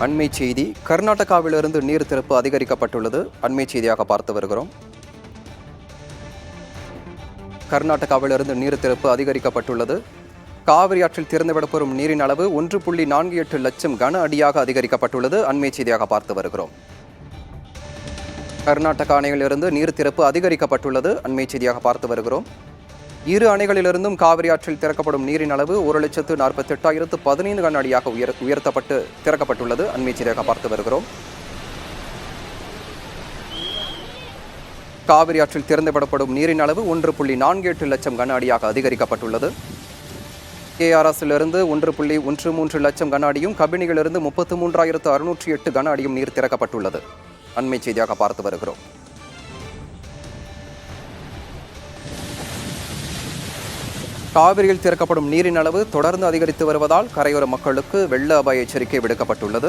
அண்மை செய்தி. கர்நாடகாவிலிருந்து நீர் திறப்பு அதிகரிக்கப்பட்டுள்ளது. அண்மை செய்தியாக பார்த்து வருகிறோம். கர்நாடகாவிலிருந்து நீர் திறப்பு அதிகரிக்கப்பட்டுள்ளது. காவிரி ஆற்றில் திறந்துவிடப்படும் நீரின் அளவு 1.48 லட்சம் கன அடியாக அதிகரிக்கப்பட்டுள்ளது. அண்மை செய்தியாக பார்த்து வருகிறோம். கர்நாடக அணைகளிலிருந்து நீர் திறப்பு அதிகரிக்கப்பட்டுள்ளது. அண்மை செய்தியாக பார்த்து வருகிறோம். இரு அணைகளிலிருந்தும் காவிரி ஆற்றில் திறக்கப்படும் நீரின் அளவு 1,48,015 கன அடியாக உயர்த்தப்பட்டு திறக்கப்பட்டுள்ளது. அண்மை செய்தியாக பார்த்து வருகிறோம். காவிரி ஆற்றில் திறந்துவிடப்படும் நீரின் அளவு 1.48 லட்சம் கன அடியாக அதிகரிக்கப்பட்டுள்ளது. கேஆர்எஸ்லிருந்து 1.13 லட்சம் கன அடியும், கபினியிலிருந்து 33,608 கன அடியும் நீர் திறக்கப்பட்டுள்ளது. அண்மை செய்தியாக பார்த்து வருகிறோம். காவிரியில் திறக்கப்படும் நீரின் அளவு தொடர்ந்து அதிகரித்து வருவதால் கரையோர மக்களுக்கு வெள்ள அபாய எச்சரிக்கை விடுக்கப்பட்டுள்ளது.